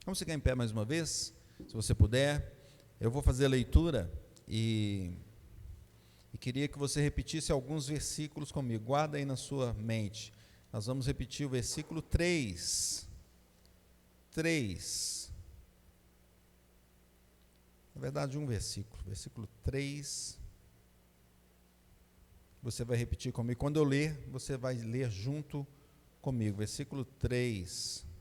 Vamos ficar em pé mais uma vez, se você puder. Eu vou fazer a leitura e queria que você repetisse alguns versículos comigo. Guarda aí na sua mente. Nós vamos repetir o versículo 3. 3. Na verdade, um versículo. Versículo 3. Você vai repetir comigo. Quando eu ler, você vai ler junto comigo. Versículo 3.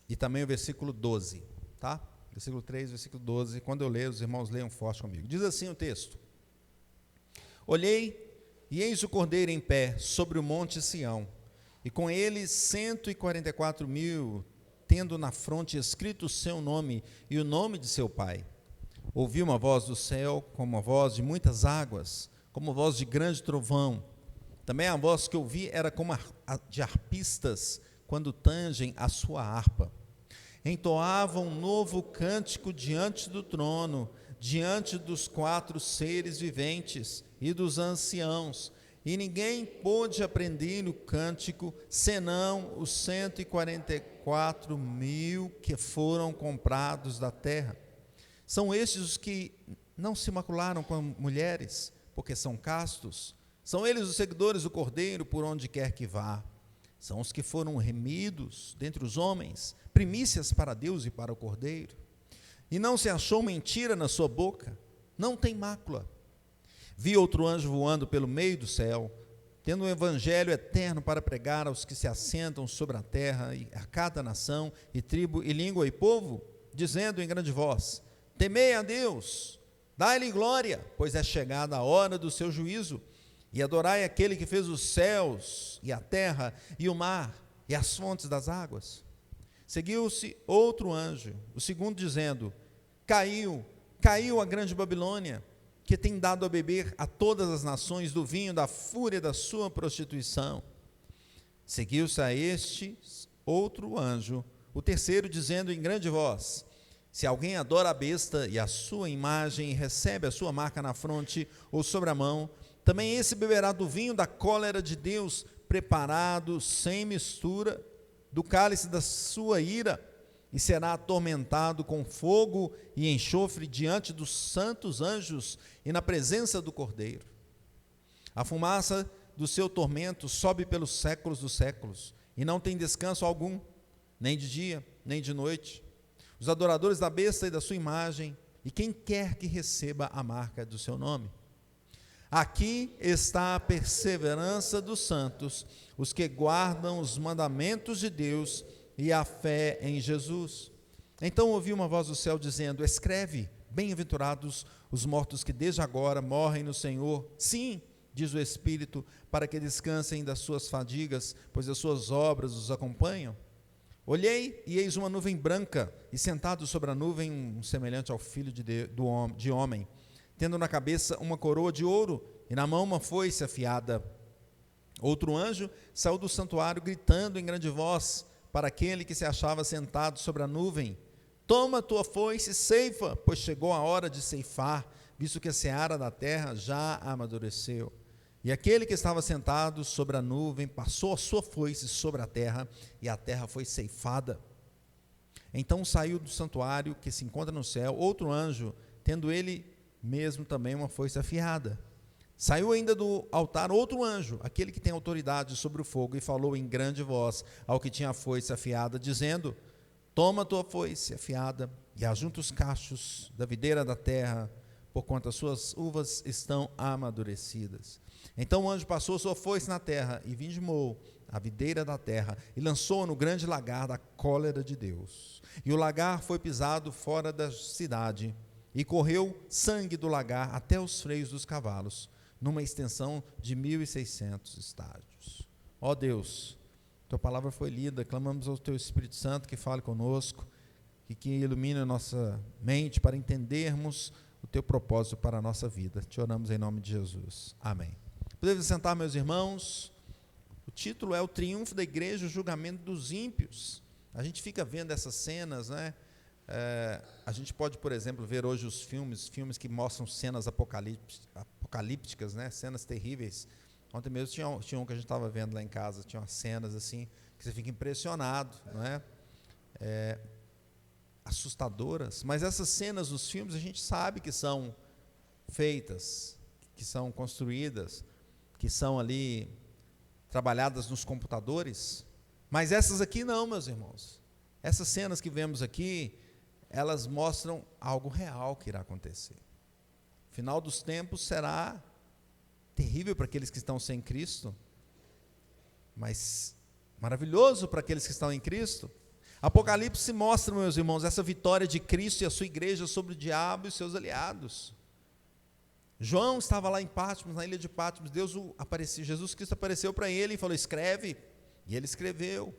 E também o versículo 12, tá? Versículo 3, versículo 12. Quando eu ler, os irmãos leiam forte comigo. Diz assim o texto: Olhei, e eis o Cordeiro em pé, sobre o monte Sião, e com ele 144.000, tendo na fronte escrito o seu nome e o nome de seu pai. Ouvi uma voz do céu, como a voz de muitas águas, como a voz de grande trovão. Também a voz que ouvi era como a de harpistas, quando tangem a sua harpa. Entoavam um novo cântico diante do trono, diante dos 4 seres viventes e dos anciãos, e ninguém pôde aprender o cântico, senão os 144.000 que foram comprados da terra. São estes os que não se macularam com mulheres, porque são castos. São eles os seguidores do Cordeiro por onde quer que vá. São os que foram remidos dentre os homens, primícias para Deus e para o Cordeiro. E não se achou mentira na sua boca, não tem mácula. Vi outro anjo voando pelo meio do céu, tendo um evangelho eterno para pregar aos que se assentam sobre a terra, e a cada nação, e tribo, e língua, e povo, dizendo em grande voz: Temei a Deus, dai-lhe glória, pois é chegada a hora do seu juízo, e adorai aquele que fez os céus, e a terra, e o mar, e as fontes das águas. Seguiu-se outro anjo, o segundo, dizendo: Caiu a grande Babilônia, que tem dado a beber a todas as nações do vinho da fúria da sua prostituição. Seguiu-se a este outro anjo, o terceiro, dizendo em grande voz: Se alguém adora a besta e a sua imagem, e recebe a sua marca na fronte ou sobre a mão, também esse beberá do vinho da cólera de Deus, preparado sem mistura, do cálice da sua ira, e será atormentado com fogo e enxofre diante dos santos anjos e na presença do Cordeiro. A fumaça do seu tormento sobe pelos séculos dos séculos, e não tem descanso algum, nem de dia, nem de noite. Os adoradores da besta e da sua imagem, e quem quer que receba a marca do seu nome. Aqui está a perseverança dos santos, os que guardam os mandamentos de Deus e a fé em Jesus. Então ouvi uma voz do céu dizendo: Escreve, bem-aventurados os mortos que desde agora morrem no Senhor. Sim, diz o Espírito, para que descansem das suas fadigas, pois as suas obras os acompanham. Olhei, e eis uma nuvem branca, e sentado sobre a nuvem, um semelhante ao filho de homem, tendo na cabeça uma coroa de ouro, e na mão uma foice afiada. Outro anjo saiu do santuário, gritando em grande voz para aquele que se achava sentado sobre a nuvem: Toma tua foice e ceifa, pois chegou a hora de ceifar, visto que a seara da terra já amadureceu. E aquele que estava sentado sobre a nuvem passou a sua foice sobre a terra, e a terra foi ceifada. Então saiu do santuário que se encontra no céu outro anjo, tendo ele mesmo também uma foice afiada. Saiu ainda do altar outro anjo, aquele que tem autoridade sobre o fogo, e falou em grande voz ao que tinha a foice afiada, dizendo: Toma a tua foice afiada e ajunta os cachos da videira da terra, porquanto as suas uvas estão amadurecidas. Então o anjo passou sua foice na terra e vindimou a videira da terra e lançou-a no grande lagar da cólera de Deus. E o lagar foi pisado fora da cidade, e correu sangue do lagar até os freios dos cavalos, numa extensão de 1.600 estádios. Ó Deus, tua palavra foi lida, clamamos ao teu Espírito Santo que fale conosco e que ilumine a nossa mente para entendermos o teu propósito para a nossa vida. Te oramos em nome de Jesus. Amém. Podemos sentar, meus irmãos. O título é O Triunfo da Igreja, o Julgamento dos Ímpios. A gente fica vendo essas cenas, né? A gente pode, por exemplo, ver hoje os filmes que mostram cenas apocalípticas, né? Cenas terríveis. Ontem mesmo tinha um que a gente estava vendo lá em casa, tinha umas cenas assim, que Você fica impressionado, não é? Assustadoras, mas essas cenas nos filmes a gente sabe que são feitas, que são construídas, que são ali trabalhadas nos computadores, mas essas aqui não, meus irmãos. Essas cenas que vemos aqui, elas mostram algo real que irá acontecer. O final dos tempos será terrível para aqueles que estão sem Cristo, mas maravilhoso para aqueles que estão em Cristo. Apocalipse mostra, meus irmãos, essa vitória de Cristo e a sua igreja sobre o diabo e os seus aliados. João estava lá em Patmos, na ilha de Patmos, Jesus Cristo apareceu para ele e falou, escreve, e ele escreveu.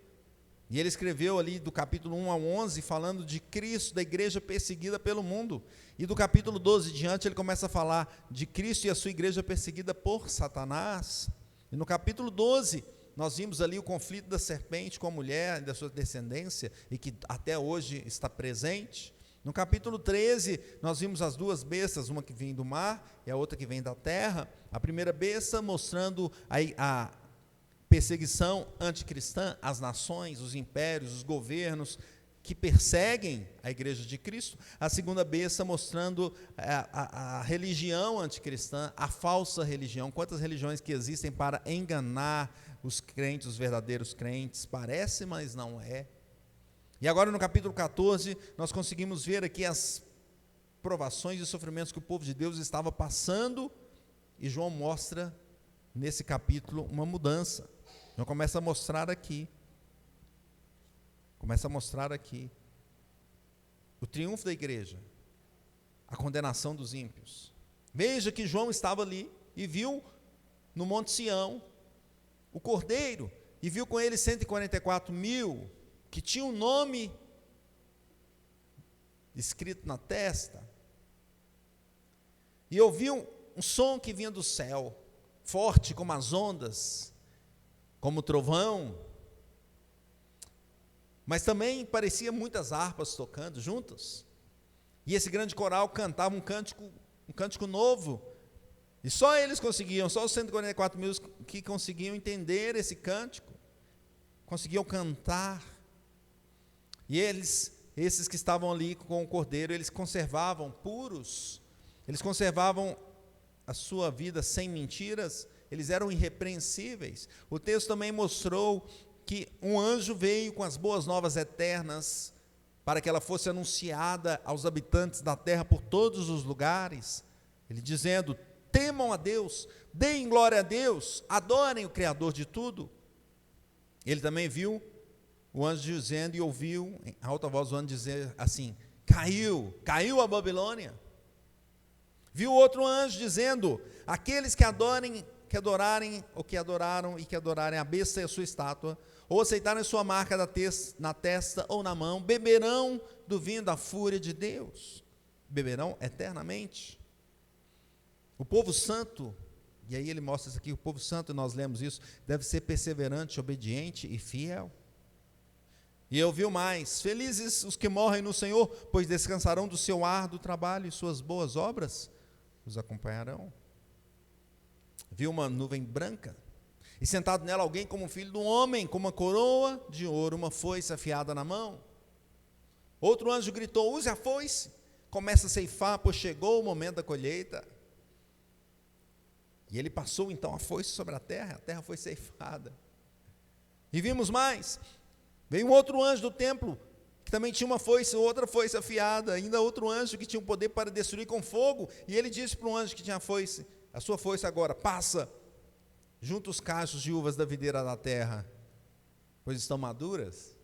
E ele escreveu ali do capítulo 1 ao 11, falando de Cristo, da igreja perseguida pelo mundo. E do capítulo 12 em diante, ele começa a falar de Cristo e a sua igreja perseguida por Satanás. E no capítulo 12, nós vimos ali o conflito da serpente com a mulher e da sua descendência, e que até hoje está presente. No capítulo 13, nós vimos as duas bestas, uma que vem do mar e a outra que vem da terra. A primeira besta mostrando a perseguição anticristã, as nações, os impérios, os governos que perseguem a igreja de Cristo. A segunda besta mostrando a religião anticristã, a falsa religião. Quantas religiões que existem para enganar os crentes, os verdadeiros crentes, parece, mas não é. E agora no capítulo 14, nós conseguimos ver aqui as provações e sofrimentos que o povo de Deus estava passando, e João mostra nesse capítulo uma mudança. João começa a mostrar aqui o triunfo da igreja, a condenação dos ímpios. Veja que João estava ali e viu no Monte Sião o Cordeiro, e viu com ele 144.000 que tinham um nome escrito na testa, e ouviu um som que vinha do céu, forte como as ondas, como o trovão, mas também parecia muitas harpas tocando juntas, e esse grande coral cantava um cântico novo, e só eles conseguiam, só os 144.000 que conseguiam entender esse cântico, conseguiam cantar. E esses que estavam ali com o Cordeiro, eles conservavam puros, eles conservavam a sua vida sem mentiras, eles eram irrepreensíveis. O texto também mostrou que um anjo veio com as boas novas eternas, para que ela fosse anunciada aos habitantes da terra por todos os lugares, ele dizendo, temam a Deus, deem glória a Deus, adorem o Criador de tudo. Ele também viu o anjo dizendo, e ouviu em alta voz o anjo dizer assim, caiu a Babilônia. Viu outro anjo dizendo, aqueles que adorarem a besta e a sua estátua, ou aceitarem sua marca na testa ou na mão, beberão do vinho da fúria de Deus, beberão eternamente. O povo santo, e aí ele mostra isso aqui, o povo santo, nós lemos isso, deve ser perseverante, obediente e fiel. E eu vi mais, felizes os que morrem no Senhor, pois descansarão do seu árduo trabalho, e suas boas obras os acompanharão. Vi uma nuvem branca, e sentado nela alguém como filho de um homem, com uma coroa de ouro, uma foice afiada na mão. Outro anjo gritou, use a foice, começa a ceifar, pois chegou o momento da colheita. E ele passou então a foice sobre a terra foi ceifada. E vimos mais, veio um outro anjo do templo, que também tinha uma foice, outra foice afiada, ainda outro anjo que tinha o poder para destruir com fogo, e ele disse para o anjo que tinha a foice, a sua foice agora, passa, junta os cachos de uvas da videira da terra, pois estão maduras.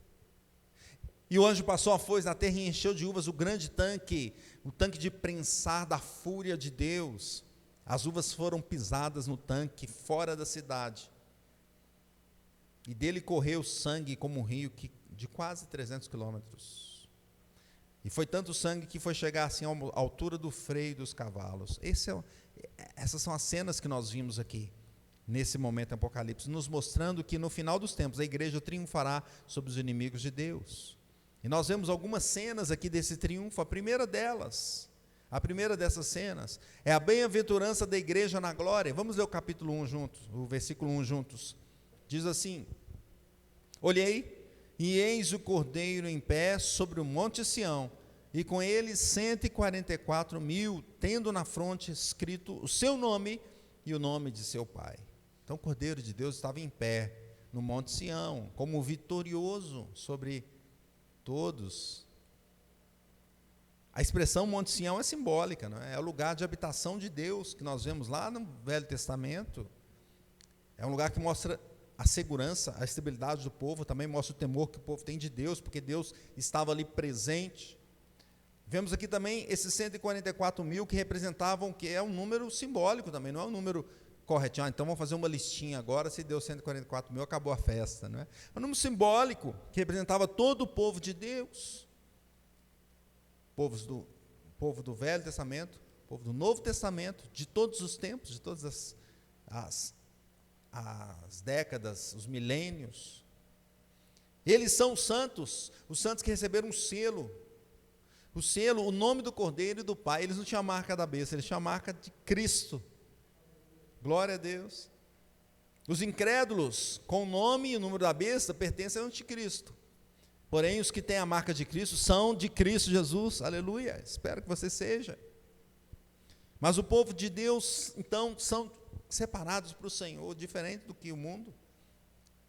E o anjo passou a foice na terra e encheu de uvas o grande tanque, o tanque de prensar da fúria de Deus. As uvas foram pisadas no tanque, fora da cidade, e dele correu sangue como um rio de quase 300 quilômetros. E foi tanto sangue que foi chegar assim à altura do freio dos cavalos. Essas são as cenas que nós vimos aqui, nesse momento em Apocalipse, nos mostrando que no final dos tempos a igreja triunfará sobre os inimigos de Deus. E nós vemos algumas cenas aqui desse triunfo. A primeira dessas cenas é a bem-aventurança da igreja na glória. Vamos ler o capítulo 1 juntos, o versículo 1 juntos. Diz assim, Olhei, e eis o Cordeiro em pé sobre o monte Sião, e com ele 144.000, tendo na fronte escrito o seu nome e o nome de seu pai. Então o Cordeiro de Deus estava em pé no monte Sião, como vitorioso sobre todos. A expressão Monte Sião é simbólica, não é? É o lugar de habitação de Deus, que nós vemos lá no Velho Testamento. É um lugar que mostra a segurança, a estabilidade do povo, também mostra o temor que o povo tem de Deus, porque Deus estava ali presente. Vemos aqui também esses 144.000 que representavam, que é um número simbólico também, não é um número corretinho. Então vamos fazer uma listinha agora, se deu 144.000, acabou a festa, não é? É um número simbólico, que representava todo o povo de Deus. Povo do Velho Testamento, povo do Novo Testamento, de todos os tempos, de todas as décadas, os milênios. Eles são os santos que receberam um selo. O selo, o nome do Cordeiro e do Pai. Eles não tinham a marca da besta, eles tinham a marca de Cristo. Glória a Deus. Os incrédulos, com o nome e o número da besta, pertencem ao anticristo. Porém, os que têm a marca de Cristo são de Cristo Jesus, aleluia, espero que você seja. Mas o povo de Deus, então, são separados para o Senhor, diferente do que o mundo.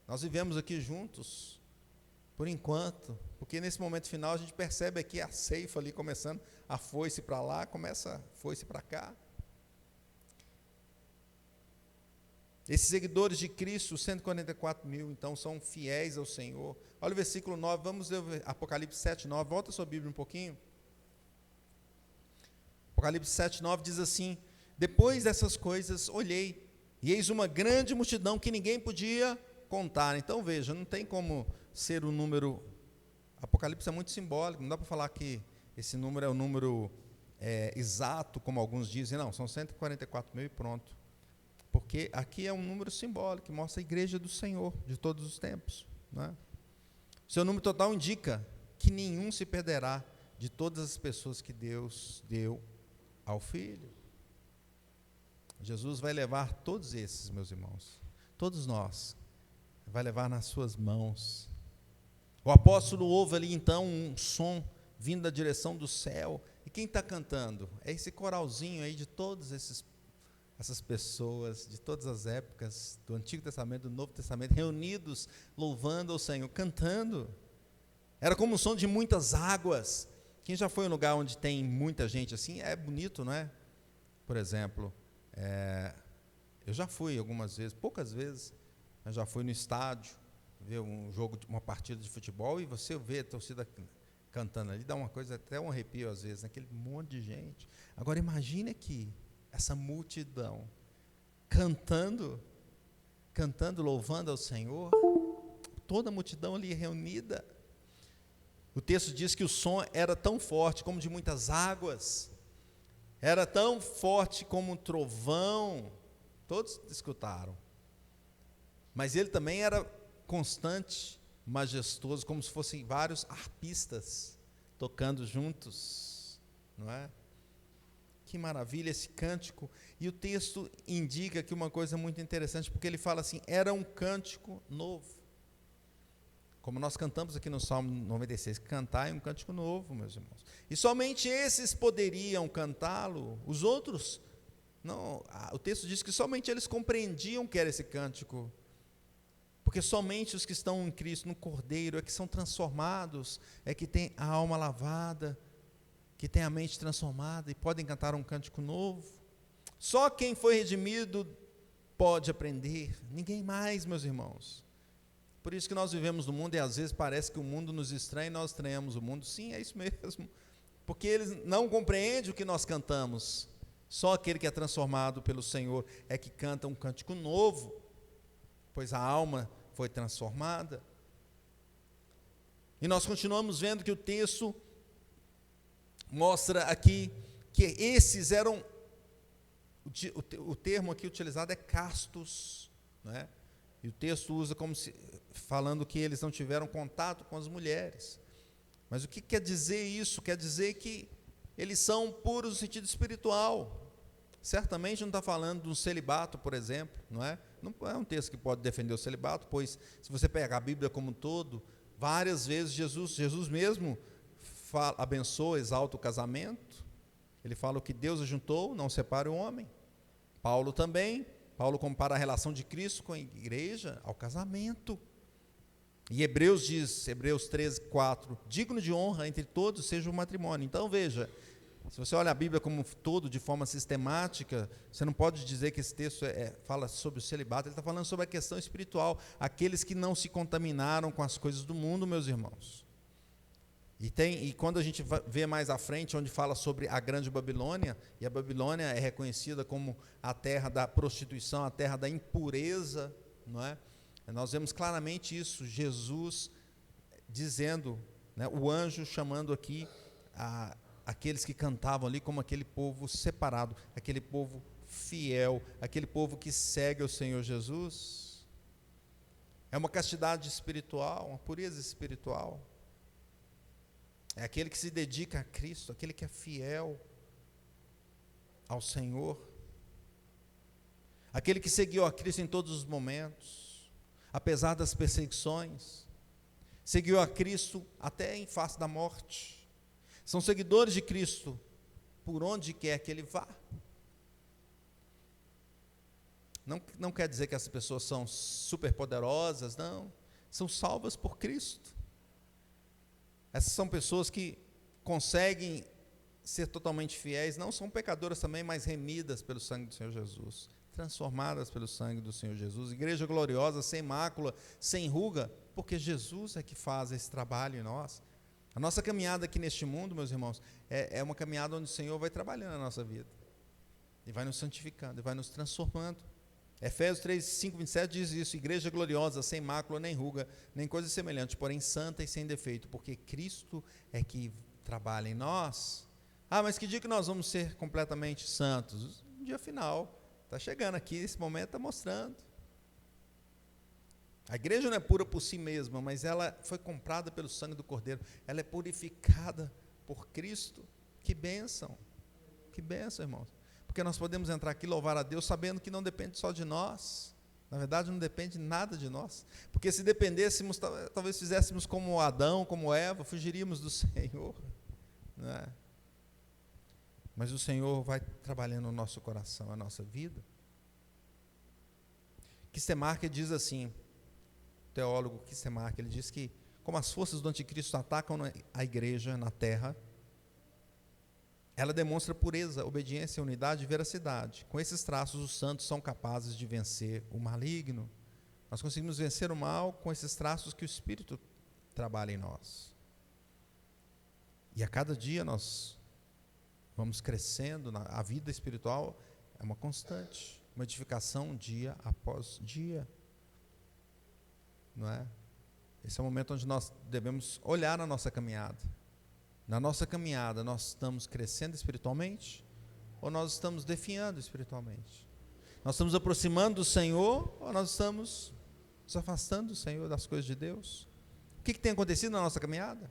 Nós vivemos aqui juntos, por enquanto, porque nesse momento final a gente percebe aqui a ceifa ali começando, a foice para lá, começa a foice para cá. Esses seguidores de Cristo, 144.000, então, são fiéis ao Senhor. Olha o versículo 9, vamos ler Apocalipse 7:9, volta a sua Bíblia um pouquinho. Apocalipse 7:9 diz assim: depois dessas coisas, olhei, e eis uma grande multidão que ninguém podia contar. Então, veja, não tem como ser um número, Apocalipse é muito simbólico, não dá para falar que esse número é o número exato, como alguns dizem, não, são 144.000 e pronto. Porque aqui é um número simbólico, que mostra a igreja do Senhor, de todos os tempos, não é? O seu número total indica que nenhum se perderá de todas as pessoas que Deus deu ao Filho. Jesus vai levar todos esses, meus irmãos, todos nós, vai levar nas suas mãos. O apóstolo ouve ali então um som vindo da direção do céu, e quem está cantando? É esse coralzinho aí de todos essas pessoas, de todas as épocas, do Antigo Testamento, do Novo Testamento, reunidos, louvando ao Senhor, cantando. Era como o som de muitas águas. Quem já foi em um lugar onde tem muita gente assim, é bonito, não é? Por exemplo, eu já fui algumas vezes, poucas vezes, mas já fui no estádio, ver um jogo, uma partida de futebol, e você vê a torcida cantando ali, dá uma coisa, até um arrepio às vezes, aquele monte de gente. Agora imagine aqui, essa multidão, cantando, louvando ao Senhor, toda a multidão ali reunida. O texto diz que o som era tão forte como de muitas águas, era tão forte como um trovão, todos escutaram, mas ele também era constante, majestoso, como se fossem vários arpistas tocando juntos, não é? Que maravilha esse cântico. E o texto indica aqui uma coisa muito interessante, porque ele fala assim, era um cântico novo. Como nós cantamos aqui no Salmo 96, cantar é um cântico novo, meus irmãos. E somente esses poderiam cantá-lo, os outros, não. O texto diz que somente eles compreendiam que era esse cântico, porque somente os que estão em Cristo, no Cordeiro, é que são transformados, é que têm a alma lavada, que tem a mente transformada e podem cantar um cântico novo. Só quem foi redimido pode aprender, ninguém mais, meus irmãos. Por isso que nós vivemos no mundo e às vezes parece que o mundo nos estranha e nós estranhamos o mundo. Sim, é isso mesmo, porque eles não compreendem o que nós cantamos. Só aquele que é transformado pelo Senhor é que canta um cântico novo, pois a alma foi transformada. E nós continuamos vendo que o texto mostra aqui que esses eram, o termo aqui utilizado é castos, né? E o texto usa como se, falando que eles não tiveram contato com as mulheres. Mas o que quer dizer isso? Quer dizer que eles são puros no sentido espiritual. Certamente não está falando de um celibato, por exemplo, não é? Não é um texto que pode defender o celibato, pois se você pegar a Bíblia como um todo, várias vezes Jesus mesmo abençoa, exalta o casamento. Ele fala: o que Deus ajuntou, não separe o homem. Paulo também. Paulo compara a relação de Cristo com a igreja ao casamento. E Hebreus diz, Hebreus 13:4, digno de honra entre todos seja o matrimônio. Então veja, se você olha a Bíblia como um todo, de forma sistemática, você não pode dizer que esse texto fala sobre o celibato. Ele está falando sobre a questão espiritual, aqueles que não se contaminaram com as coisas do mundo, meus irmãos. E quando a gente vê mais à frente, onde fala sobre a grande Babilônia, e a Babilônia é reconhecida como a terra da prostituição, a terra da impureza, não é? Nós vemos claramente isso, Jesus dizendo, né, o anjo chamando aqui aqueles que cantavam ali como aquele povo separado, aquele povo fiel, aquele povo que segue o Senhor Jesus. É uma castidade espiritual, uma pureza espiritual. É aquele que se dedica a Cristo, aquele que é fiel ao Senhor, aquele que seguiu a Cristo em todos os momentos, apesar das perseguições, seguiu a Cristo até em face da morte. São seguidores de Cristo por onde quer que Ele vá. Não quer dizer que essas pessoas são superpoderosas, não. São salvas por Cristo. Essas são pessoas que conseguem ser totalmente fiéis, não são pecadoras também, mas remidas pelo sangue do Senhor Jesus, transformadas pelo sangue do Senhor Jesus, igreja gloriosa, sem mácula, sem ruga, porque Jesus é que faz esse trabalho em nós. A nossa caminhada aqui neste mundo, meus irmãos, é uma caminhada onde o Senhor vai trabalhando na nossa vida, e vai nos santificando, e vai nos transformando. Efésios 3, 5, 27 diz isso: igreja gloriosa, sem mácula, nem ruga, nem coisa semelhante, porém santa e sem defeito, porque Cristo é que trabalha em nós. Mas que dia que nós vamos ser completamente santos? No dia final, está chegando aqui, esse momento está mostrando. A igreja não é pura por si mesma, mas ela foi comprada pelo sangue do Cordeiro, ela é purificada por Cristo. Que bênção, irmãos. Porque nós podemos entrar aqui e louvar a Deus sabendo que não depende só de nós. Na verdade, não depende nada de nós. Porque se dependêssemos, talvez fizéssemos como Adão, como Eva, fugiríamos do Senhor. Não é? Mas o Senhor vai trabalhando no nosso coração, a nossa vida. Kistemarker diz assim, o teólogo Kistemarker, ele diz que como as forças do anticristo atacam a igreja na terra, ela demonstra pureza, obediência, unidade e veracidade. Com esses traços, os santos são capazes de vencer o maligno. Nós conseguimos vencer o mal com esses traços que o Espírito trabalha em nós. E a cada dia nós vamos crescendo, a vida espiritual é uma constante, uma edificação dia após dia. Não é? Esse é o momento onde nós devemos olhar na nossa caminhada. Na nossa caminhada, nós estamos crescendo espiritualmente ou nós estamos definhando espiritualmente? Nós estamos aproximando do Senhor ou nós estamos nos afastando do Senhor, das coisas de Deus? O que tem acontecido na nossa caminhada?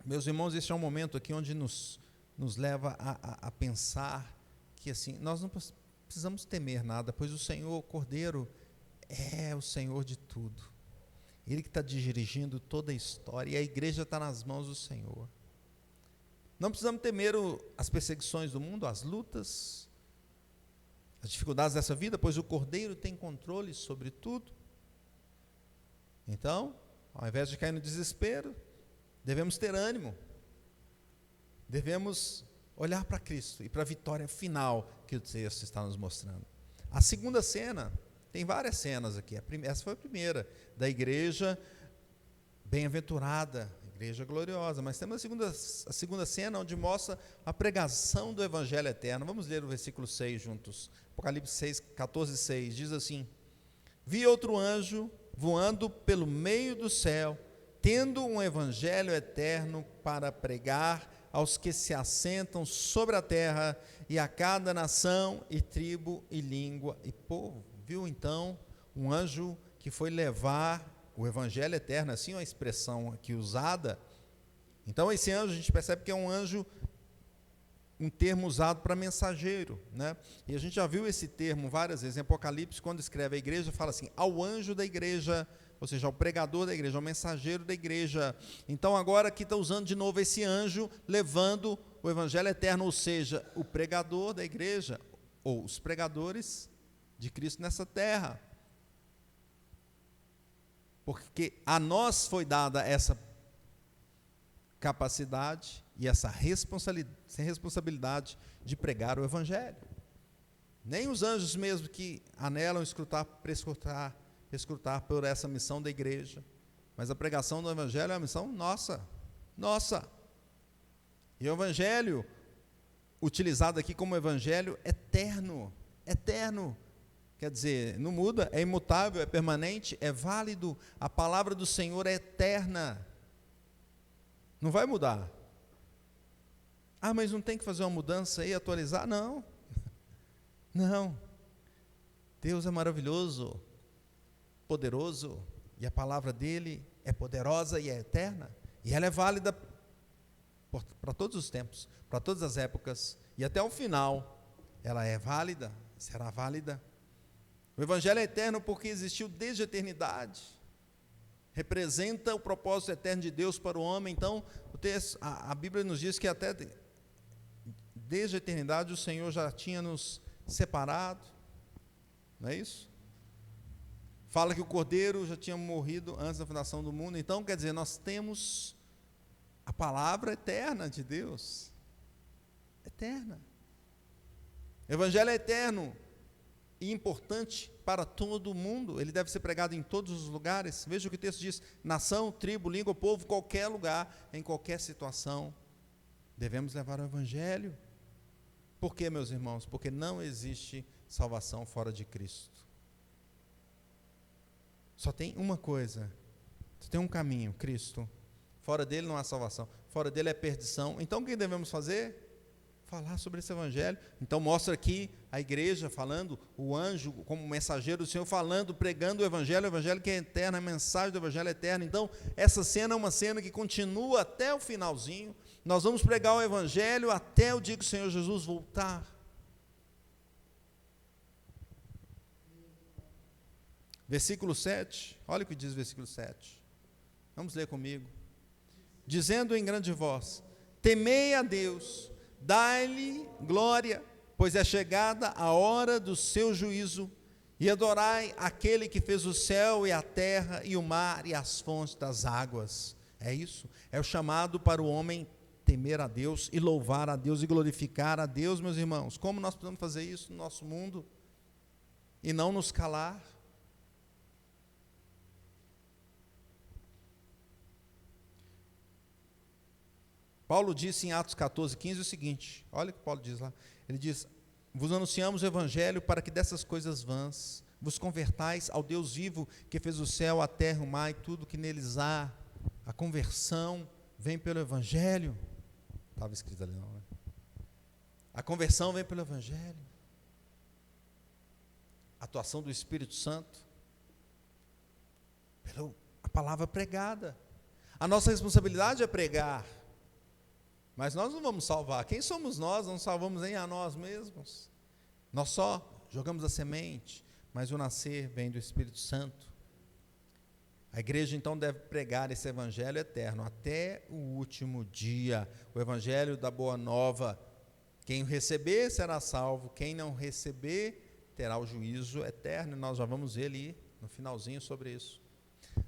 Meus irmãos, esse é um momento aqui onde nos leva a pensar que assim, nós não precisamos temer nada, pois o Senhor, o Cordeiro, é o Senhor de tudo. Ele que está dirigindo toda a história, e a igreja está nas mãos do Senhor. Não precisamos temer as perseguições do mundo, as lutas, as dificuldades dessa vida, pois o Cordeiro tem controle sobre tudo. Então, ao invés de cair no desespero, devemos ter ânimo, devemos olhar para Cristo e para a vitória final que o texto está nos mostrando. A segunda cena, tem várias cenas aqui, essa foi a primeira, da igreja bem-aventurada, igreja gloriosa, mas temos a segunda cena, onde mostra a pregação do Evangelho eterno. Vamos ler o versículo 6 juntos, Apocalipse 6, 14, 6, diz assim: vi outro anjo voando pelo meio do céu, tendo um Evangelho eterno para pregar aos que se assentam sobre a terra, e a cada nação, e tribo, e língua, e povo. Viu então um anjo que foi levar o Evangelho eterno, assim uma expressão aqui usada. Então esse anjo, a gente percebe que é um anjo um termo usado para mensageiro, né? E a gente já viu esse termo várias vezes. Em Apocalipse, quando escreve a igreja, fala assim, ao anjo da igreja, ou seja, ao pregador da igreja, ao mensageiro da igreja. Então agora aqui está usando de novo esse anjo, levando o evangelho eterno, ou seja, o pregador da igreja, ou os pregadores de Cristo nessa terra. Porque a nós foi dada essa capacidade e essa responsabilidade de pregar o evangelho. Nem os anjos mesmo que anelam escrutar por essa missão da igreja, mas a pregação do evangelho é uma missão nossa. E o evangelho utilizado aqui como evangelho eterno, quer dizer, não muda, é imutável, é permanente, é válido, a palavra do Senhor é eterna, não vai mudar. Mas não tem que fazer uma mudança aí, atualizar? Não, Deus é maravilhoso, poderoso, e a palavra dele é poderosa e é eterna, e ela é válida para todos os tempos, para todas as épocas, e até o final, ela é válida, será válida. O evangelho é eterno porque existiu desde a eternidade, representa o propósito eterno de Deus para o homem. Então, a Bíblia nos diz que até desde a eternidade o Senhor já tinha nos separado, não é isso? Fala que o Cordeiro já tinha morrido antes da fundação do mundo. Então, quer dizer, nós temos a palavra eterna de Deus, eterna. O evangelho é eterno e importante para todo mundo, ele deve ser pregado em todos os lugares. Veja o que o texto diz: nação, tribo, língua, povo, qualquer lugar, em qualquer situação, devemos levar o evangelho. Por quê, meus irmãos? Porque não existe salvação fora de Cristo. Só tem uma coisa, só tem um caminho, Cristo. Fora dele não há salvação, fora dele é perdição. Então o que devemos fazer? Falar sobre esse evangelho. Então mostra aqui a igreja falando, o anjo como mensageiro do Senhor falando, pregando o evangelho que é eterno, a mensagem do evangelho é eterna. Então essa cena é uma cena que continua até o finalzinho. Nós vamos pregar o evangelho até o dia que o Senhor Jesus voltar. Versículo 7, olha o que diz o versículo 7. Vamos ler comigo. Dizendo em grande voz: temei a Deus, dai-lhe glória, pois é chegada a hora do seu juízo, e adorai aquele que fez o céu e a terra e o mar e as fontes das águas. É isso, é o chamado para o homem temer a Deus e louvar a Deus e glorificar a Deus, meus irmãos. Como nós podemos fazer isso no nosso mundo e não nos calar? Paulo disse em Atos 14:15 o seguinte, olha o que Paulo diz lá, ele diz: vos anunciamos o evangelho para que dessas coisas vãs vos convertais ao Deus vivo, que fez o céu, a terra, o mar e tudo que neles há. A conversão vem pelo evangelho. Estava escrito ali não, né? A conversão vem pelo evangelho. A atuação do Espírito Santo, pela a palavra pregada. A nossa responsabilidade é pregar, mas nós não vamos salvar. Quem somos nós? Não salvamos nem a nós mesmos. Nós só jogamos a semente, mas o nascer vem do Espírito Santo. A igreja então deve pregar esse evangelho eterno até o último dia, o evangelho da boa nova. Quem receber será salvo, quem não receber terá o juízo eterno, e nós já vamos ver ali no finalzinho sobre isso.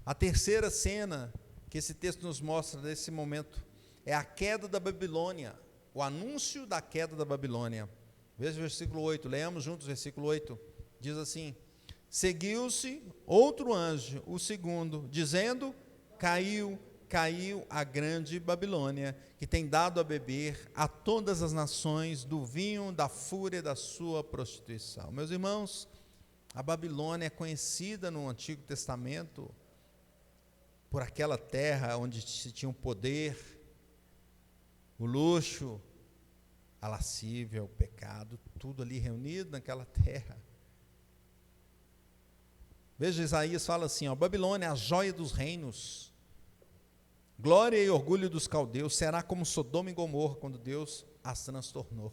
A terceira cena que esse texto nos mostra nesse momento é a queda da Babilônia, o anúncio da queda da Babilônia. Veja o versículo 8, leamos juntos o versículo 8, diz assim: seguiu-se outro anjo, o segundo, dizendo: caiu a grande Babilônia, que tem dado a beber a todas as nações do vinho da fúria da sua prostituição. Meus irmãos, a Babilônia é conhecida no Antigo Testamento por aquela terra onde se tinha o poder, o luxo, a lascívia, o pecado, tudo ali reunido naquela terra. Veja, Isaías fala assim, ó: Babilônia é a joia dos reinos, glória e orgulho dos caldeus, será como Sodoma e Gomorra, quando Deus as transtornou.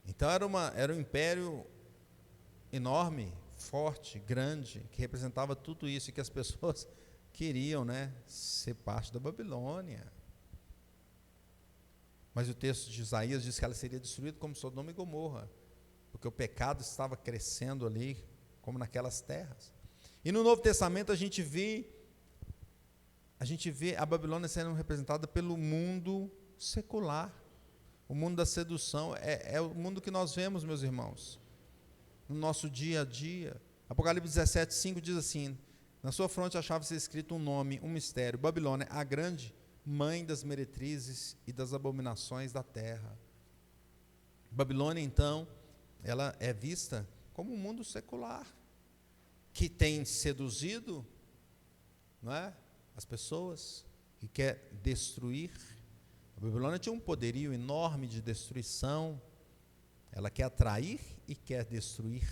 Então era um império enorme, forte, grande, que representava tudo isso e que as pessoas queriam, né, ser parte da Babilônia. Mas o texto de Isaías diz que ela seria destruída como Sodoma e Gomorra, porque o pecado estava crescendo ali, como naquelas terras. E no Novo Testamento a gente vê a Babilônia sendo representada pelo mundo secular, o mundo da sedução, é o mundo que nós vemos, meus irmãos, no nosso dia a dia. Apocalipse 17:5 diz assim: na sua fronte achava-se escrito um nome, um mistério, Babilônia, a grande, mãe das meretrizes e das abominações da terra. Babilônia, então, ela é vista como um mundo secular, que tem seduzido, não é, as pessoas, que quer destruir. A Babilônia tinha um poderio enorme de destruição. Ela quer atrair e quer destruir.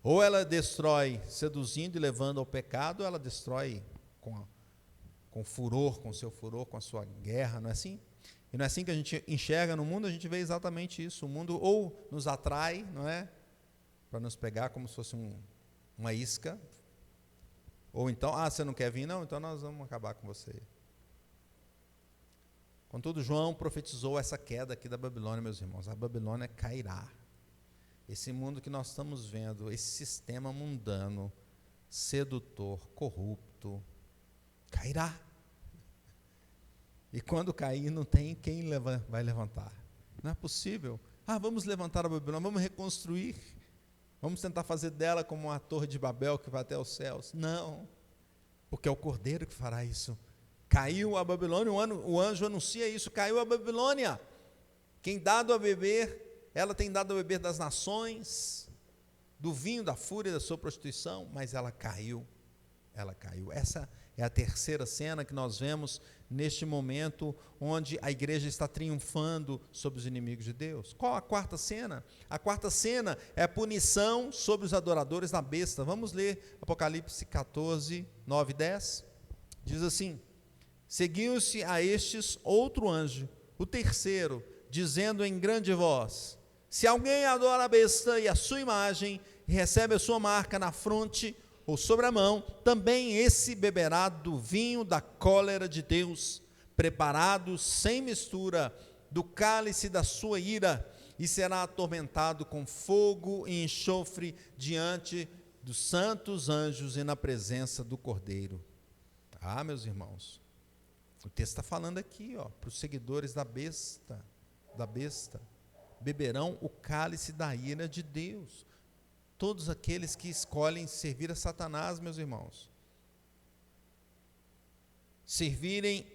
Ou ela destrói seduzindo e levando ao pecado, ou ela destrói com furor, com seu furor, com a sua guerra, não é assim? E não é assim que a gente enxerga no mundo, a gente vê exatamente isso. O mundo ou nos atrai, não é? Para nos pegar como se fosse uma isca. Ou então, você não quer vir? Não, então nós vamos acabar com você. Contudo, João profetizou essa queda aqui da Babilônia, meus irmãos. A Babilônia cairá. Esse mundo que nós estamos vendo, esse sistema mundano, sedutor, corrupto, cairá. E quando cair, não tem quem vai levantar. Não é possível. Vamos levantar a Babilônia, vamos reconstruir. Vamos tentar fazer dela como uma torre de Babel que vai até os céus. Não, porque é o Cordeiro que fará isso. Caiu a Babilônia, o anjo anuncia isso, caiu a Babilônia. Quem dado a beber, ela tem dado a beber das nações, do vinho, da fúria, da sua prostituição, mas ela caiu. Essa é a terceira cena que nós vemos neste momento, onde a igreja está triunfando sobre os inimigos de Deus. Qual a quarta cena? A quarta cena é a punição sobre os adoradores da besta. Vamos ler Apocalipse 14, 9 e 10. Diz assim: seguiu-se a estes outro anjo, o terceiro, dizendo em grande voz: se alguém adora a besta e a sua imagem, e recebe a sua marca na fronte ou sobre a mão, também esse beberá do vinho da cólera de Deus, preparado sem mistura, do cálice da sua ira, e será atormentado com fogo e enxofre diante dos santos anjos e na presença do Cordeiro. Meus irmãos, o texto está falando aqui, para os seguidores da besta, beberão o cálice da ira de Deus. Todos aqueles que escolhem servir a Satanás, meus irmãos, servirem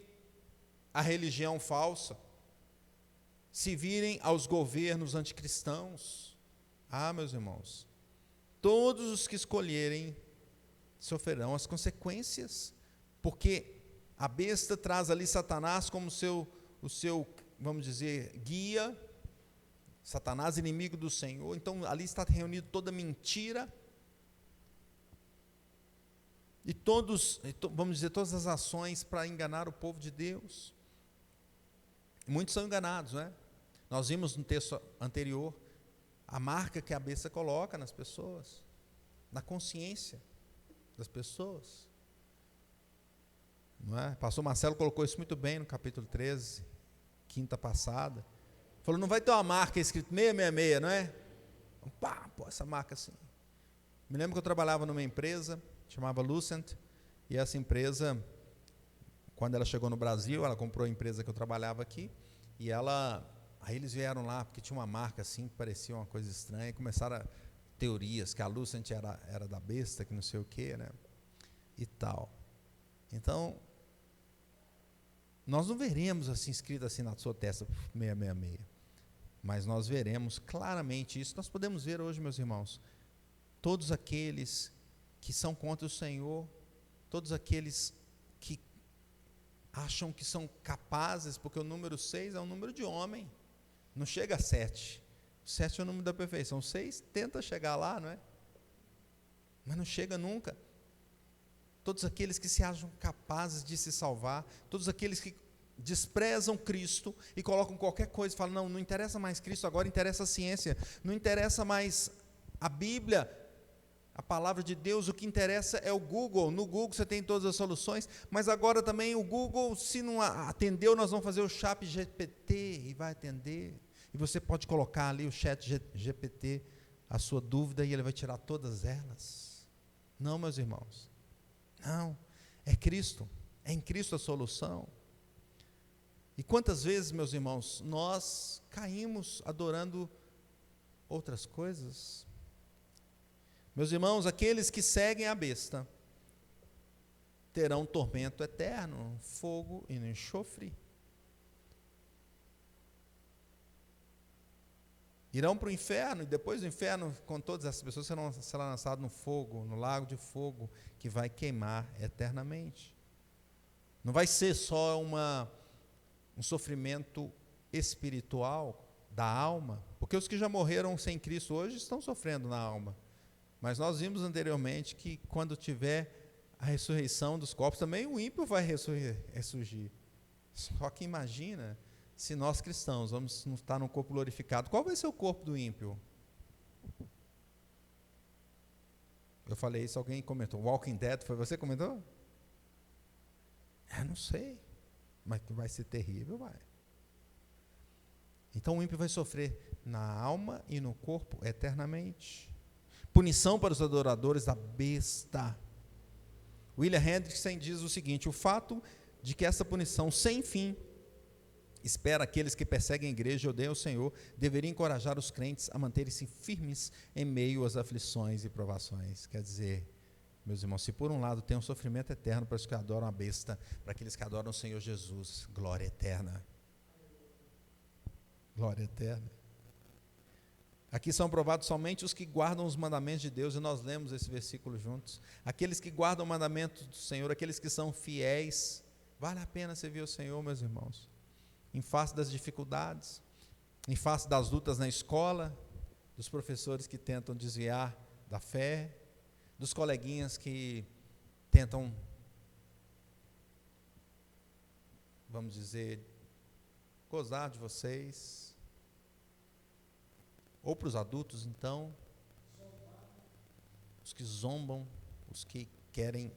a religião falsa, servirem aos governos anticristãos, meus irmãos, todos os que escolherem sofrerão as consequências, porque a besta traz ali Satanás como o seu, vamos dizer, guia. Satanás, inimigo do Senhor. Então ali está reunido toda mentira e vamos dizer, todas as ações para enganar o povo de Deus. Muitos são enganados, não é? Nós vimos no texto anterior a marca que a besta coloca nas pessoas, na consciência das pessoas, não é? Pastor Marcelo colocou isso muito bem no capítulo 13, quinta passada. Falou, não vai ter uma marca escrito 666, não é? Essa marca assim. Me lembro que eu trabalhava numa empresa, chamava Lucent, e essa empresa, quando ela chegou no Brasil, ela comprou a empresa que eu trabalhava aqui, e aí eles vieram lá, porque tinha uma marca assim, que parecia uma coisa estranha, e começaram teorias, que a Lucent era da besta, que não sei o quê, né? E tal. Então, nós não veremos assim, escrito assim na sua testa, 666. Mas nós veremos claramente isso. Nós podemos ver hoje, meus irmãos, todos aqueles que são contra o Senhor, todos aqueles que acham que são capazes, porque o número 6 é um número de homem, não chega a 7. 7 é o número da perfeição. 6 tenta chegar lá, não é? Mas não chega nunca. Todos aqueles que se acham capazes de se salvar, todos aqueles que desprezam Cristo e colocam qualquer coisa, falam, não interessa mais Cristo, agora interessa a ciência, não interessa mais a Bíblia, a palavra de Deus, o que interessa é o Google. No Google você tem todas as soluções, mas agora também o Google, se não atendeu, nós vamos fazer o chat GPT e vai atender. E você pode colocar ali o chat GPT, a sua dúvida, e ele vai tirar todas elas. Não, meus irmãos, não, é Cristo, é em Cristo a solução. E quantas vezes, meus irmãos, nós caímos adorando outras coisas? Meus irmãos, aqueles que seguem a besta terão tormento eterno, fogo e no enxofre. Irão para o inferno, e depois do inferno, com todas essas pessoas, serão lançados no fogo, no lago de fogo, que vai queimar eternamente. Não vai ser só um sofrimento espiritual da alma, porque os que já morreram sem Cristo hoje estão sofrendo na alma. Mas nós vimos anteriormente que quando tiver a ressurreição dos corpos, também o ímpio vai ressurgir. Só que imagina, se nós cristãos vamos estar num corpo glorificado, qual vai ser o corpo do ímpio? Eu falei isso, alguém comentou, Walking Dead, foi você que comentou? Não sei, mas que vai ser terrível, vai. Então o ímpio vai sofrer na alma e no corpo eternamente. Punição para os adoradores da besta. William Hendrickson diz o seguinte: o fato de que essa punição sem fim espera aqueles que perseguem a igreja e odeiam o Senhor deveria encorajar os crentes a manterem-se firmes em meio às aflições e provações. Quer dizer, meus irmãos, se por um lado tem um sofrimento eterno para os que adoram a besta, para aqueles que adoram o Senhor Jesus, glória eterna. Glória eterna. Aqui são provados somente os que guardam os mandamentos de Deus, e nós lemos esse versículo juntos. Aqueles que guardam o mandamento do Senhor, aqueles que são fiéis, vale a pena servir o Senhor, meus irmãos. Em face das dificuldades, em face das lutas na escola, dos professores que tentam desviar da fé, dos coleguinhas que tentam, vamos dizer, gozar de vocês, ou para os adultos, então, os que zombam, os que querem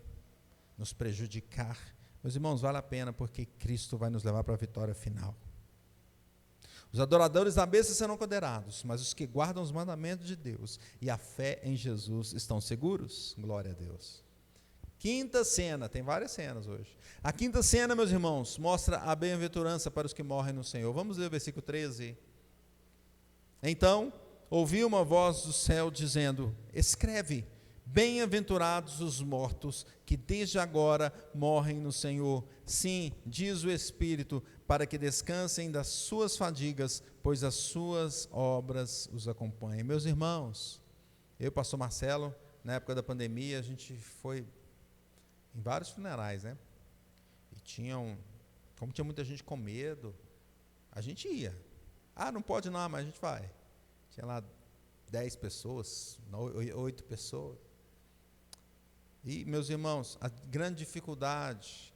nos prejudicar. Meus irmãos, vale a pena, porque Cristo vai nos levar para a vitória final. Os adoradores da besta serão condenados, mas os que guardam os mandamentos de Deus e a fé em Jesus estão seguros. Glória a Deus. Quinta cena, tem várias cenas hoje. A quinta cena, meus irmãos, mostra a bem-aventurança para os que morrem no Senhor. Vamos ler o versículo 13. Então, ouvi uma voz do céu dizendo: escreve, bem-aventurados os mortos que desde agora morrem no Senhor. Sim, diz o Espírito, para que descansem das suas fadigas, pois as suas obras os acompanhem. Meus irmãos, eu e o pastor Marcelo, na época da pandemia, a gente foi em vários funerais, né? E como tinha muita gente com medo, a gente ia. Não pode não, mas a gente vai. Tinha lá 10 pessoas, 8 pessoas. E, meus irmãos, a grande dificuldade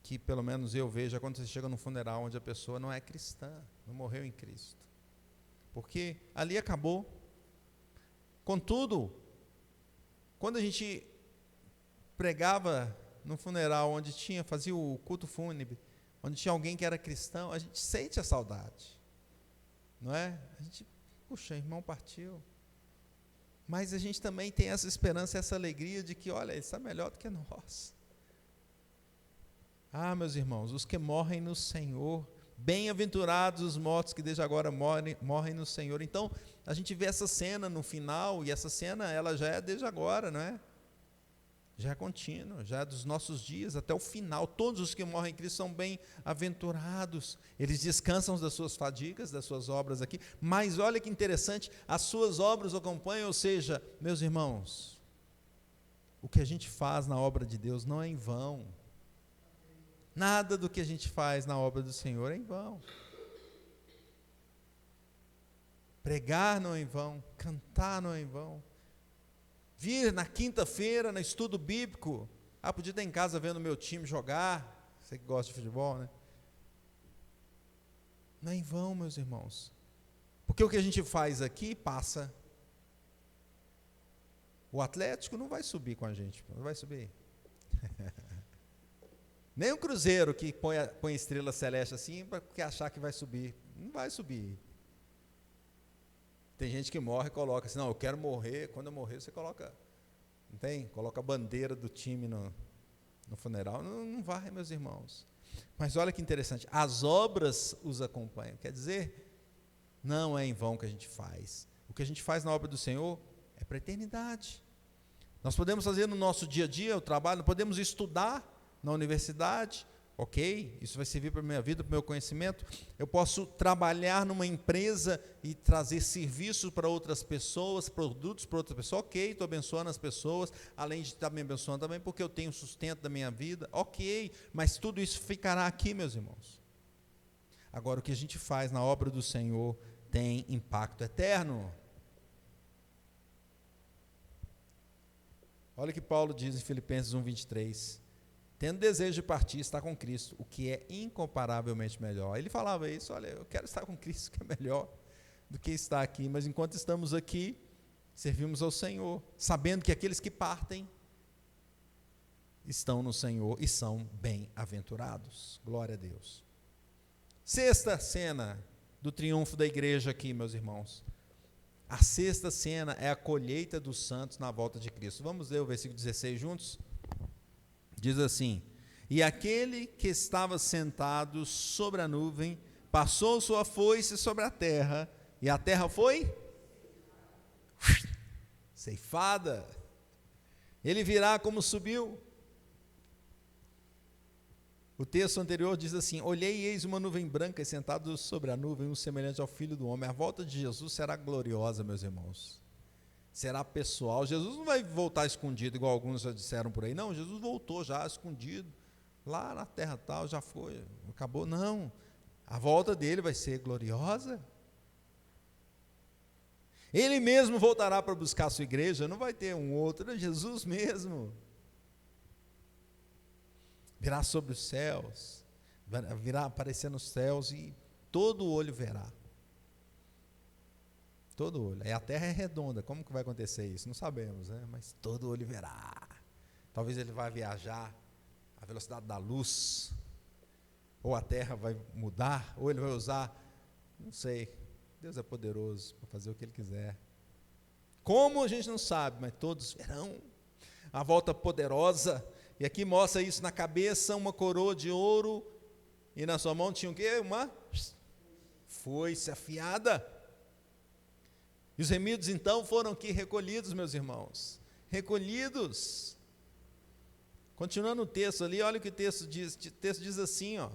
que pelo menos eu vejo é quando você chega num funeral onde a pessoa não é cristã, não morreu em Cristo. Porque ali acabou. Contudo, quando a gente pregava no funeral onde fazia o culto fúnebre, onde tinha alguém que era cristão, a gente sente a saudade, não é? A gente, puxa, irmão partiu, mas a gente também tem essa esperança, essa alegria de que, olha, ele está melhor do que nós. Meus irmãos, os que morrem no Senhor, bem-aventurados os mortos que desde agora morrem no Senhor. Então, a gente vê essa cena no final, e essa cena, ela já é desde agora, não é? Já é contínua, já é dos nossos dias até o final. Todos os que morrem em Cristo são bem-aventurados. Eles descansam das suas fadigas, das suas obras aqui. Mas olha que interessante, as suas obras o acompanham, ou seja, meus irmãos, o que a gente faz na obra de Deus não é em vão. Nada do que a gente faz na obra do Senhor é em vão. Pregar não é em vão, cantar não é em vão. Vir na quinta-feira, no estudo bíblico, podia estar em casa vendo meu time jogar, você que gosta de futebol, né? Não é em vão, meus irmãos. Porque o que a gente faz aqui passa. O Atlético não vai subir com a gente, não vai subir. Nem o Cruzeiro que põe estrela celeste assim, porque achar que vai subir. Não vai subir. Tem gente que morre e coloca assim, não, eu quero morrer, quando eu morrer você coloca, não tem? Coloca a bandeira do time no funeral. Não vai, meus irmãos. Mas olha que interessante, as obras os acompanham. Quer dizer, não é em vão que a gente faz. O que a gente faz na obra do Senhor é para a eternidade. Nós podemos fazer no nosso dia a dia o trabalho, podemos estudar na universidade, ok, isso vai servir para a minha vida, para o meu conhecimento. Eu posso trabalhar numa empresa e trazer serviços para outras pessoas, produtos para outras pessoas, ok, estou abençoando as pessoas, além de estar me abençoando também, porque eu tenho sustento da minha vida, ok, mas tudo isso ficará aqui, meus irmãos. Agora, o que a gente faz na obra do Senhor tem impacto eterno. Olha o que Paulo diz em Filipenses 1:23, tendo desejo de partir, estar com Cristo, o que é incomparavelmente melhor. Ele falava isso, olha, eu quero estar com Cristo, que é melhor do que estar aqui, mas enquanto estamos aqui, servimos ao Senhor, sabendo que aqueles que partem, estão no Senhor e são bem-aventurados. Glória a Deus. Sexta cena do triunfo da igreja aqui, meus irmãos. A sexta cena é a colheita dos santos na volta de Cristo. Vamos ler o versículo 16 juntos? Diz assim, e aquele que estava sentado sobre a nuvem, passou sua foice sobre a terra, e a terra foi ceifada. Ele virá como subiu. O texto anterior diz assim, olhei e eis uma nuvem branca, e sentado sobre a nuvem, um semelhante ao Filho do Homem. A volta de Jesus será gloriosa, meus irmãos. Será pessoal. Jesus não vai voltar escondido, igual alguns já disseram por aí. Não, Jesus voltou já escondido, lá na terra tal, já foi, acabou. Não, a volta dele vai ser gloriosa. Ele mesmo voltará para buscar a sua igreja, não vai ter um outro, é Jesus mesmo. Virá sobre os céus, virá aparecer nos céus e todo olho verá. Todo olho. E a terra é redonda, como que vai acontecer isso? Não sabemos, né? Mas todo olho verá. Talvez ele vai viajar à velocidade da luz, ou a terra vai mudar, ou ele vai usar, não sei, Deus é poderoso para fazer o que ele quiser. Como a gente não sabe, mas todos verão a volta poderosa. E aqui mostra isso, na cabeça uma coroa de ouro, e na sua mão tinha o quê? Uma foice afiada. E os remidos então foram aqui recolhidos, meus irmãos, recolhidos. Continuando o texto ali, olha o que o texto diz assim, ó,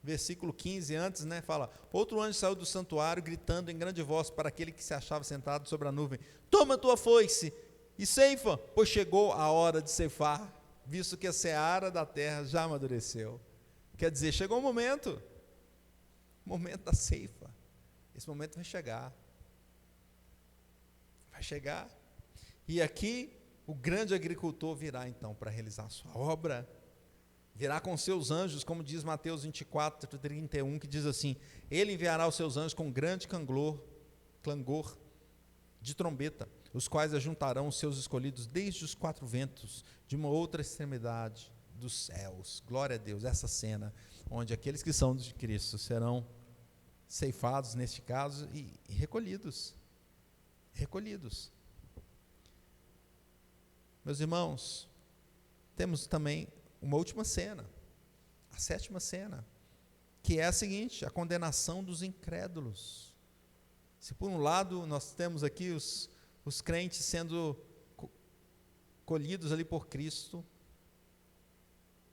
versículo 15 antes, né, fala, outro anjo saiu do santuário, gritando em grande voz para aquele que se achava sentado sobre a nuvem, toma a tua foice e ceifa, pois chegou a hora de ceifar, visto que a seara da terra já amadureceu. Quer dizer, chegou o momento da ceifa. Esse momento vai chegar. Vai chegar. E aqui, o grande agricultor virá então para realizar a sua obra. Virá com seus anjos, como diz Mateus 24:31, que diz assim, ele enviará os seus anjos com grande clangor de trombeta, os quais ajuntarão os seus escolhidos desde os quatro ventos, de uma outra extremidade dos céus. Glória a Deus, essa cena, onde aqueles que são de Cristo serão ceifados, neste caso, e recolhidos. Recolhidos. Meus irmãos, temos também uma última cena, a sétima cena, que é a seguinte, a condenação dos incrédulos. Se por um lado nós temos aqui os crentes sendo colhidos ali por Cristo,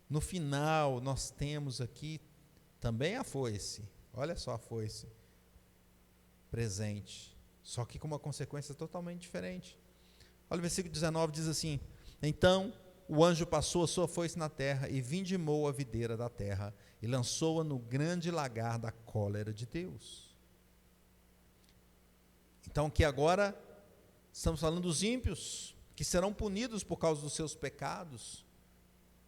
no final nós temos aqui também a foice, olha só a foice, presente, só que com uma consequência totalmente diferente. Olha o versículo 19, diz assim, então o anjo passou a sua foice na terra e vindimou a videira da terra e lançou-a no grande lagar da cólera de Deus. Então aqui agora estamos falando dos ímpios, que serão punidos por causa dos seus pecados,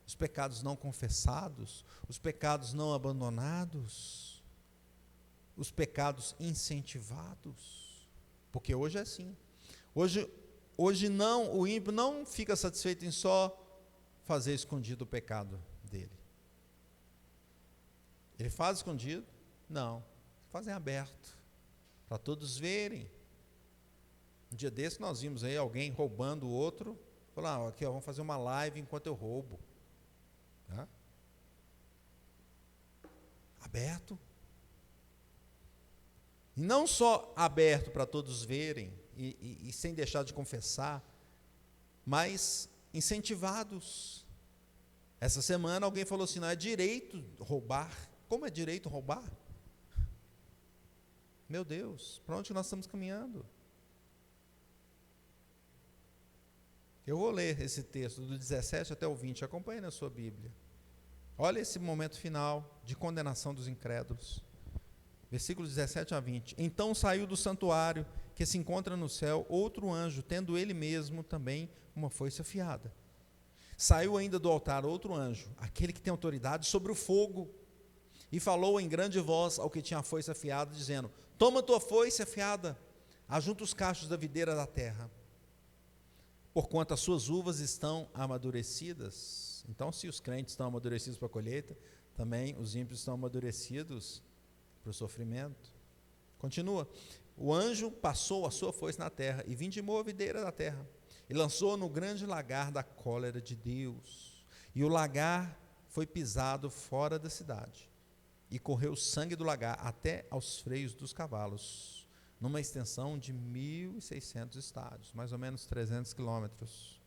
os pecados não confessados, os pecados não abandonados. os pecados incentivados. Porque hoje é assim. Hoje não, o ímpio não fica satisfeito em só fazer escondido o pecado dele. Ele faz escondido? Não. Faz em aberto, para todos verem. Um dia desse nós vimos aí alguém roubando o outro. Falou, aqui vamos fazer uma live enquanto eu roubo. Tá? Aberto. E não só aberto para todos verem e sem deixar de confessar, mas incentivados. Essa semana alguém falou assim, não é direito roubar. Como é direito roubar? Meu Deus, para onde nós estamos caminhando? Eu vou ler esse texto do 17 até o 20, acompanhe na sua Bíblia. Olha esse momento final de condenação dos incrédulos. Versículos 17 a 20. Então saiu do santuário que se encontra no céu outro anjo, tendo ele mesmo também uma foice afiada. Saiu ainda do altar outro anjo, aquele que tem autoridade sobre o fogo, e falou em grande voz ao que tinha a foice afiada, dizendo, toma tua foice afiada, ajunta os cachos da videira da terra, porquanto as suas uvas estão amadurecidas. Então, se os crentes estão amadurecidos para a colheita, também os ímpios estão amadurecidos para o sofrimento. Continua. O anjo passou a sua foice na terra e vindimou a videira da terra e lançou no grande lagar da cólera de Deus. E o lagar foi pisado fora da cidade e correu o sangue do lagar até aos freios dos cavalos, numa extensão de 1.600 estádios, mais ou menos 300 quilômetros.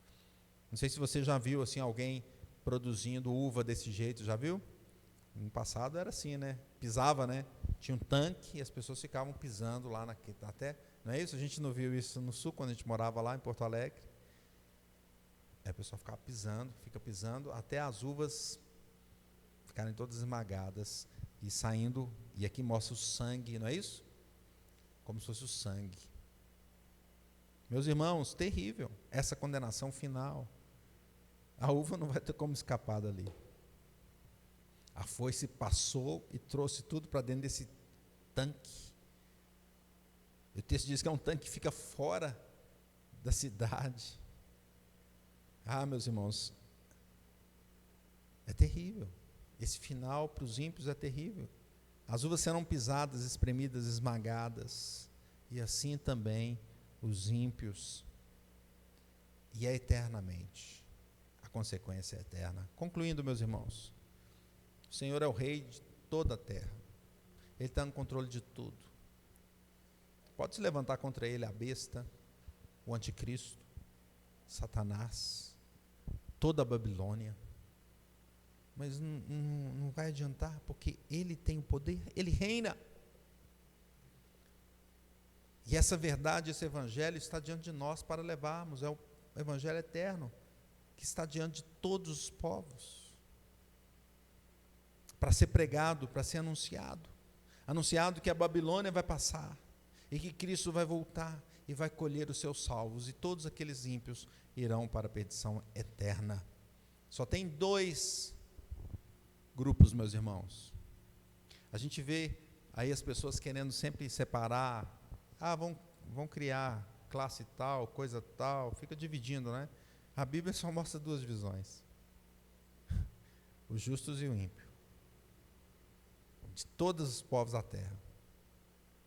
Não sei se você já viu assim, alguém produzindo uva desse jeito, já viu? No passado era assim, né? Pisava, né? Tinha um tanque e as pessoas ficavam pisando lá até, não é isso? A gente não viu isso no sul, quando a gente morava lá em Porto Alegre. Aí a pessoa ficava fica pisando, até as uvas ficarem todas esmagadas e saindo, e aqui mostra o sangue, não é isso? Como se fosse o sangue. Meus irmãos, terrível essa condenação final. A uva não vai ter como escapar dali. A foice passou e trouxe tudo para dentro desse tanque. O texto diz que é um tanque que fica fora da cidade. Ah, meus irmãos, é terrível. Esse final para os ímpios é terrível. As uvas serão pisadas, espremidas, esmagadas, e assim também os ímpios, e é eternamente. A consequência é eterna. Concluindo, meus irmãos, o Senhor é o Rei de toda a terra. Ele está no controle de tudo. Pode se levantar contra ele a besta, o anticristo, Satanás, toda a Babilônia, mas não vai adiantar, porque ele tem o poder, ele reina. E essa verdade, esse evangelho está diante de nós para levarmos, é o evangelho eterno, que está diante de todos os povos, para ser pregado, para ser anunciado que a Babilônia vai passar, e que Cristo vai voltar, e vai colher os seus salvos, e todos aqueles ímpios irão para a perdição eterna. Só tem dois grupos, meus irmãos. A gente vê aí as pessoas querendo sempre separar, vão criar classe tal, coisa tal, fica dividindo, né? A Bíblia só mostra duas visões: os justos e o ímpio, de todos os povos da terra.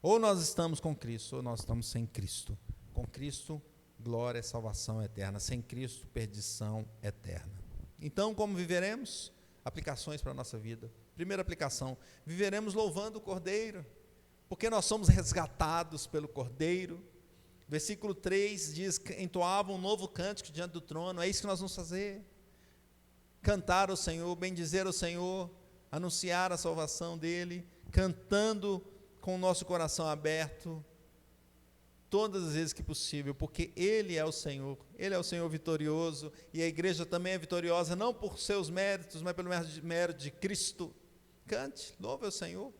Ou nós estamos com Cristo, ou nós estamos sem Cristo. Com Cristo, glória e salvação eterna. Sem Cristo, perdição eterna. Então, como viveremos? Aplicações para a nossa vida. Primeira aplicação: viveremos louvando o Cordeiro, porque nós somos resgatados pelo Cordeiro. Versículo 3 diz que entoavam um novo cântico diante do trono. É isso que nós vamos fazer: cantar ao Senhor, bendizer ao Senhor, anunciar a salvação dEle, cantando com o nosso coração aberto, todas as vezes que possível, porque Ele é o Senhor vitorioso, e a igreja também é vitoriosa, não por seus méritos, mas pelo mérito de Cristo. Cante, louve ao Senhor.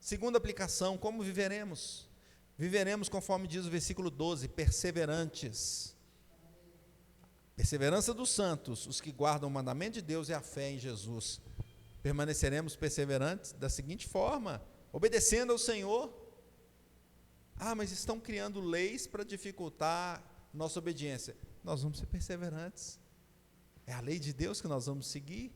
Segunda aplicação: como viveremos? Viveremos conforme diz o versículo 12, perseverantes. Perseverança dos santos, os que guardam o mandamento de Deus e a fé em Jesus. Permaneceremos perseverantes da seguinte forma: obedecendo ao Senhor. Mas estão criando leis para dificultar nossa obediência. Nós vamos ser perseverantes. É a lei de Deus que nós vamos seguir.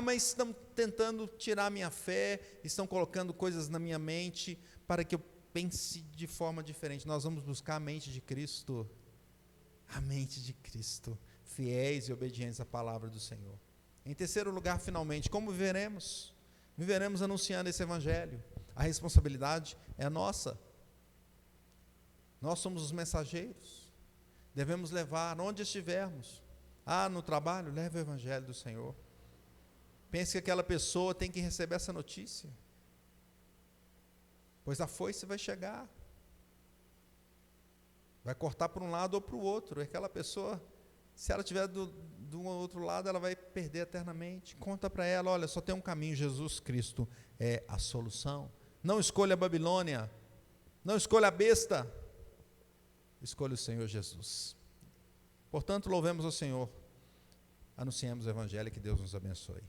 Mas estão tentando tirar minha fé, estão colocando coisas na minha mente para que eu pense de forma diferente. Nós vamos buscar a mente de Cristo. A mente de Cristo, fiéis e obedientes à palavra do Senhor. Em terceiro lugar, finalmente, como viveremos? Viveremos anunciando esse evangelho. A responsabilidade é nossa. Nós somos os mensageiros. Devemos levar onde estivermos. No trabalho, leve o evangelho do Senhor. Pense que aquela pessoa tem que receber essa notícia. Pois a foice vai chegar. Vai cortar para um lado ou para o outro. Aquela pessoa, se ela estiver do outro lado, ela vai perder eternamente. Conta para ela, olha, só tem um caminho, Jesus Cristo é a solução. Não escolha a Babilônia. Não escolha a besta. Escolha o Senhor Jesus. Portanto, louvemos ao Senhor. Anunciemos o evangelho, que Deus nos abençoe.